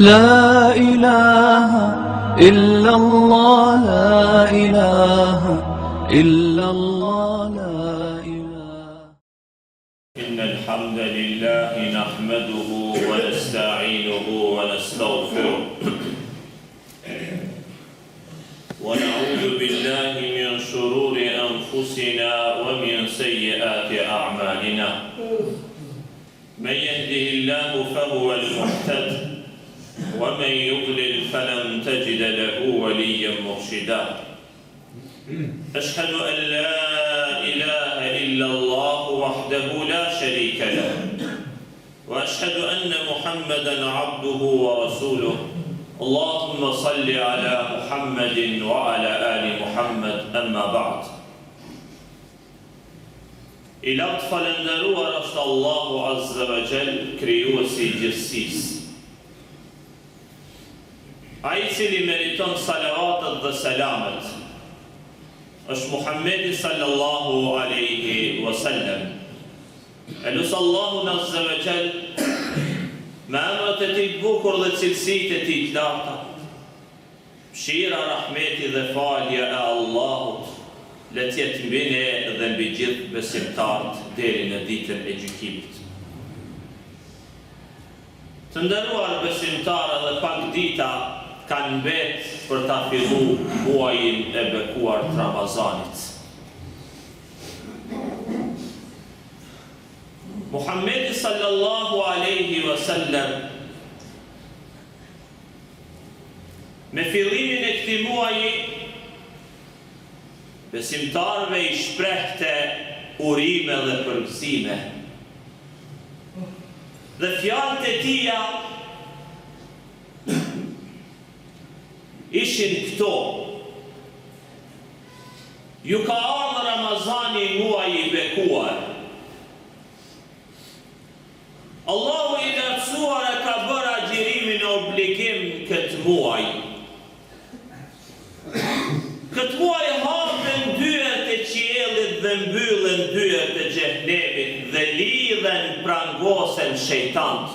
لا إله إلا الله لا إله إلا الله لا إله. إن الحمد لله نحمده ونستعينه ونستغفره ونعوذ بالله من شرور أنفسنا ومن سيئات أعمالنا. من يهده الله فهو المهتد ومن يضلل فلن تجد له وليا مرشدا. أشهد أن لا إله إلا الله وحده لا شريك له وأشهد أن محمدا عبده ورسوله. اللهم صل على محمد وعلى آل محمد. أما بعد. I lartë falendëruar është Allahu Azza wa Jall, krijuesi i gjithësisë. Ai i cili meriton salavatet dhe selamet është Muhammedi sallallahu alaihi wasallam. Elus Allahun Azza wa Jall me emrat e tij të bukur dhe cilësitë e tij të larta. Mëshira, rahmeti dhe falja e Allahut le të jetë mbi ne dhe mbi gjithë besimtarët deri në ditën e gjykimit. Të nderuar besimtarë, dhe pak dita kanë mbet për ta filluar muajin e bekuar të Ramazanit. Muhammedi sallallahu alaihi wasallam me fillimin e këtij muaji besimtarëve i shprehte urime dhe përgëzime. Dhe fjalët e tija ishin këto: ju ka ardhur Ramazani, muaji i bekuar. Allahu i lartësuar e ka bërë agjërimin e obligim këtë muaj. Këtë muaj hapen dyert e qiellit dhe mbyllen dyert e xhenemit dhe lidhen prangosen shejtant.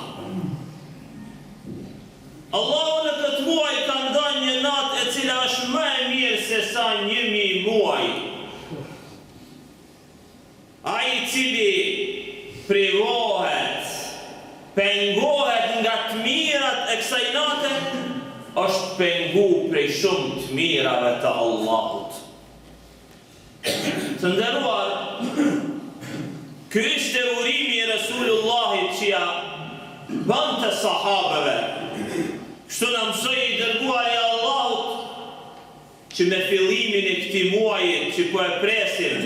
Allahu në këtë muaj ka dhënë një natë e cila është më e mirë se sa 1000 muaj. Ai i cili privohet, pengohet nga të mirat e kësaj nate, është pengu prej shumë të mirave të Allahut. Të nderuar, ky ishte urimi i Resulullahit që ja bante sahabeve. Kështu na mësoi i dërguari i Allahut që me fillimin e këtij muaji që po e presim,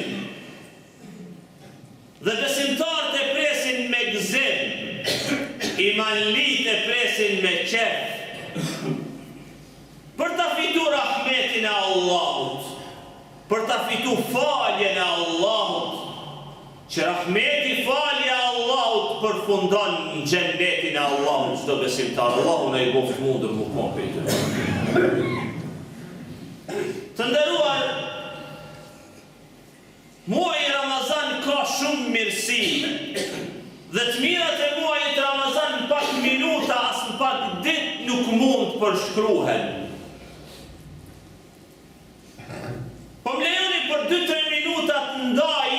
dhe besimtarët e presin me gëzim, imanlit e presin me qef, për ta fitu rahmetin e Allahut, për ta fitu faljen e Allahut, që rahmeti, falja e Allahut përfundon në xhennetin e Allahut çdo besimtar. Allahu na i boft mundur mu kompletë. Të nderuar, muaji Ramazan ka shumë mirësi, dhe të mirat e muajit Ramazan në pak minuta as në pak ditë nuk mund të përshkruhen. Po më lejoni për 2-3 minuta të ndaj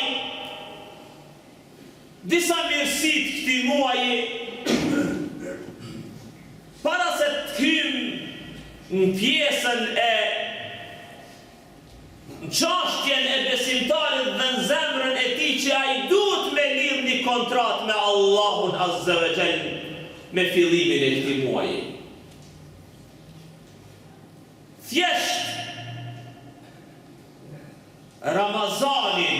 disa mirësit këtij muaji, para se të hym në pjesën e në çështjen e besimtarit dhe në zemrën e tij që ai duhet me lidh një kontratë me Allahun Azza wa Jall me fillimin e këtij muaji. Thjesht Ramazanin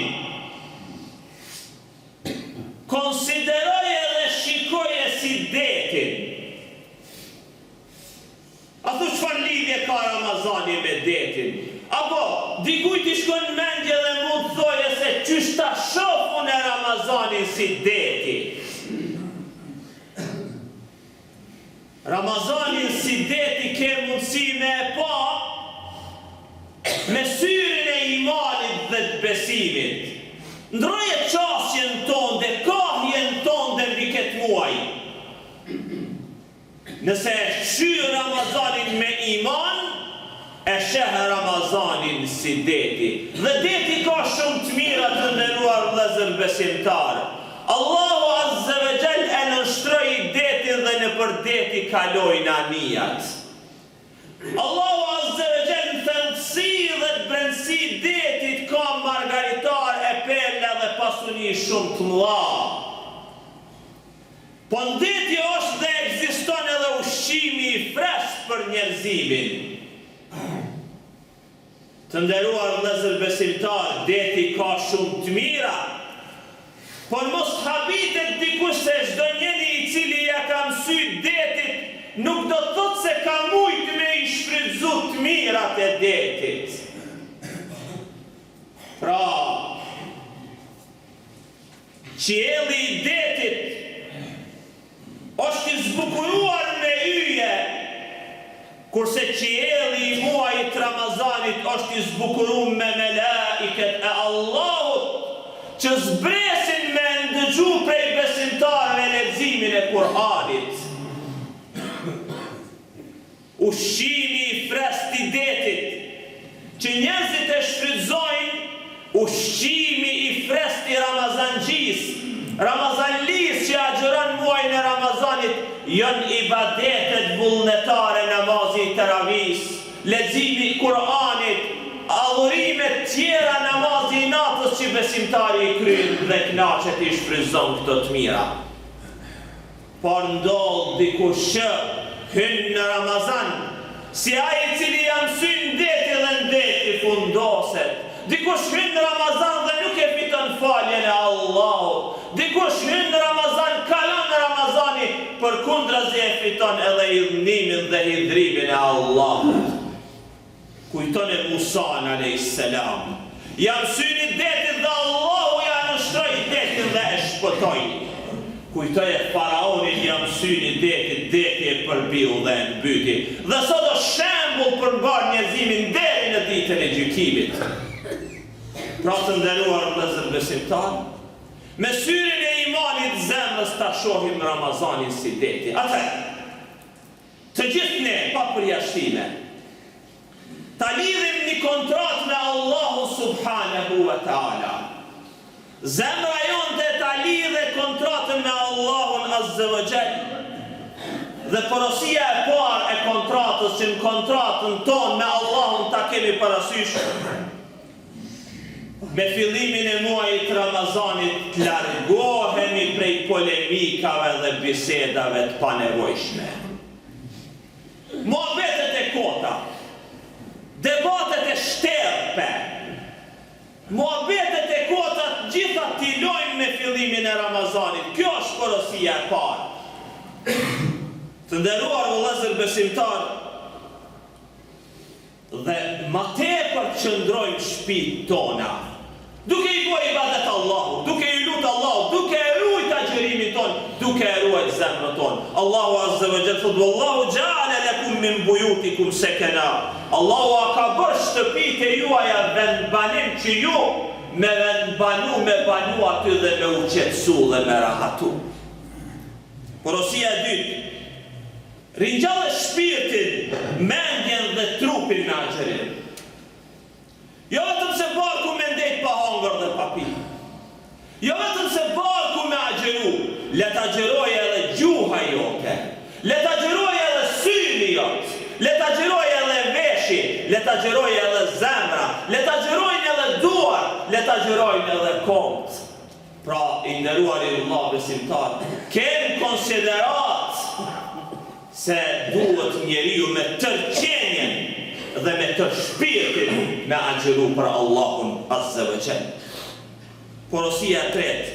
konsideroje dhe shikoje si detin. A thu çfarë lidhje ka Ramazani me detin? Apo dikujt i shkon në mendje dhe mund të thoje se qysh ta shoh unë Ramazanin si deti. Ramazanin si deti ke mundësi me e pa me syrin e imanit dhe të besimit. Ndroje qasjen tonë dhe kahjen tonë dhe mbi këtë muaj. Nëse shyrë Ramazanin me iman, e shehë Ramazanin si deti. Dhe deti ka shumë të mira të nderuar vëllezër besimtarë. Allahu Azza wa Jall e nështroi detin dhe në për deti kalojnë anijat. Allahu Azza wa Jall në thëndësi dhe të brendësi detit ka margaritar e perla dhe pasuni shumë të mëdha. Po në deti është dhe ekziston edhe ushqimi i freskët për njerëzimin. Të nderuar vëllezër besimtar, deti ka shumë të mira. Por mos habitet dikush se çdo njeri i cili ja ka mësuar detit nuk do të thotë se ka mujt me i shfrytzu të mirat e detit. Pra, qielli i detit është i zbukuruar me yje, kurse qielli i muajit Ramazanit është i zbukuruar me melaiket e Allahut, që zbresin me ndëgju prej besimtarëve leximin e Kur'anit. Ushqimi i freskët i detit, që njerëzit e shfrytëzojnë, ushqimi i freskët i Ramazangjis, Ramazanlis që agjeron muajin e Ramazanit, janë ibadetet vullnetare, namazi i teravis, leximi i Kur'anit, adhurimet tjera, namazi i natës që besimtari i kryen dhe knaqet i shfrytëzon këto të mira. Por ndodh dikush që hyn në Ramazan, si ai i cili ja mësyn deti dhe në deti fundoset. Dikush hyn në Ramazan dhe nuk e fiton faljen e Allahut. Dikush hyn në Ramazan, kalon në Ramazani, përkundrazi e fiton edhe idhnimin dhe hidrimin e Allahut. Kujton e Musan a.s. Ja mësyni detit dhe Allahu ja nështroi detin dhe e shpëtoi. Kujtoj e faraonit ja mësyni detit, deti e përbill dhe e mbyti. Dhe sot është shembull për mbar njerëzimin deri në ditën e gjykimit. Pra të nderuar vëllezër besimtar, me syrin e imanit zemrës ta shohim Ramazanin si deti. Atëherë, të gjithë ne pa përjashtime, ta lidhim një kontrat me Allahu subhanahu wa ta'ala. Zemra jonte ta lidhe kontratën me Allahun Azza wa Jall. Dhe porosia e parë e kontratës që në kontratën tonë me Allahun ta kemi parasysh, me fillimin e muajit Ramazanit të largohemi prej polemikave dhe bisedave të panevojshme. Muhabetet e kota, debatet e shterpe, muhabetet e kota gjitha t'i lojmë me fillimin e Ramazanit. Kjo është porosia e parë. Të nderuar vëllezër besimtar, dhe ma tepër qëndrojmë shtëpitë tona, duke i bërë ibadet Allahu, duke i lutë Allahu, duke e ruajt agjërimin ton, duke e ruajt zemrën ton. Allahu Azza wa Jall thotë: "Wallahu ja'ala lakum min buyutikum sakana." Allahu a ka bërë shtëpitë e juaja vendbanim që ju me vendbanu, me banu aty dhe me u qetësu dhe me rahatu. Porosia e dytë, ringjallë shpirtin, mendjen dhe trupin me agjerim. Jo vetëm se barku me ndejt pa hongër dhe pa pi. Jo vetëm se barku me agjeru, le të agjeroj edhe gjuha jote, le të agjeroj edhe syni jote, le të agjeroj edhe veshi, le të agjeroj edhe zemra, le të agjeroj edhe duar, le të agjeroj edhe komt. Pra, i nderuar i Allah besimtar, kem konsiderat se duhet njeriu me tërqenjen dhe me të shpirtin me agjeru për Allahun Azza wa Jall. Porosia e tretë,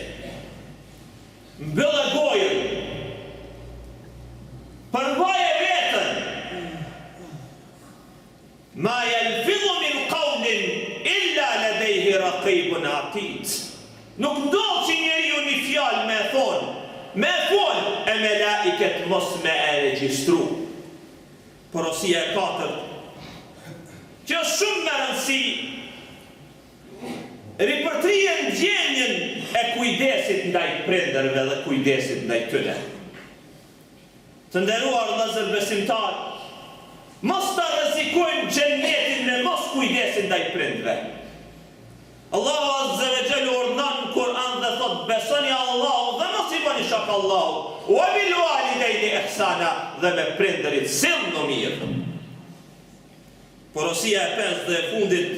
mbyllë gojën, përmbaje vetën, ma yalfidhu min qawlin illa ladayhi raqibun atid. Nuk ndodh që njeriu një fjalë me thonë, me folë, e melaiket mos me e regjistru. Porosia e 4, që është shumë me rëndësi, ripërtrien ndjenjen e kujdesit ndaj prindërve dhe kujdesit ndaj tyre. Të nderuar vëllezër besimtar, mos ta rrezikojmë xhenetin me mos kujdesin ndaj prindërve. Allahu Azza wa Jalla urdhon në Kur'an dhe thot: besoni Allahu dhe mos i bëni shok Allahut, wa bil walidayni ihsana, dhe me prindërit sillni mirë. Porosia e 5 dhe e fundit,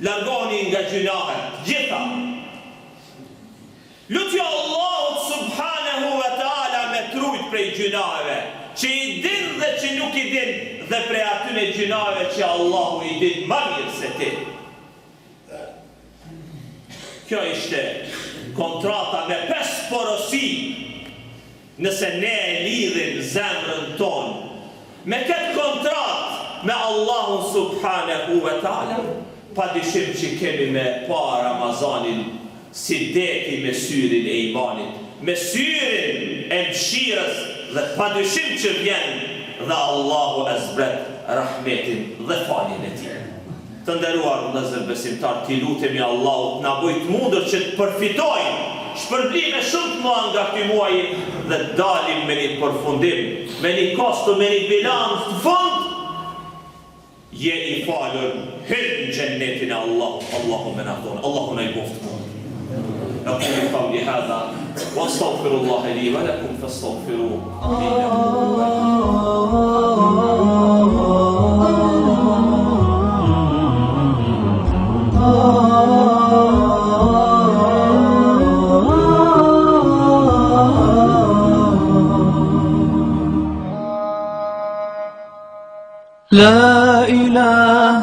largoni nga gjunahet, gjitha. Lutja Allahut subhanahu wa ta'ala me trujt prej gjunaheve, që i din dhe që nuk i din, dhe prej atyne gjunaheve që Allahu i din më mirë se ti. Kjo ishte kontrata me 5 porosi, nëse ne e lidhim zemrën tonë me këtë kontrat me Allahun subhanahu wa ta'ala, pa dyshim që kemi me pa Ramazanin si deti me syrin e imanit, me syrin e mshirës, dhe pa dyshim që vjen dhe Allahu e zbret rahmetin dhe faljen e tij. Të nderuar vëllezër besimtar, t'i lutemi Allahut na bëj të mundur që të përfitojmë shpërblime shumë të mëdha nga ky muaj dhe dalim me një përfundim, me një kosto, me një bilanc të fund. Je i falur, hyr në xhennetin e Allahut. Allahumma na dhon, Allahumma na yuftu. أقول قولي هذا وأستغفر الله لي ولكم فاستغفروه لا إله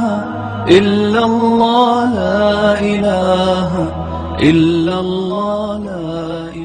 إلا الله لا إله إلا الله لا إله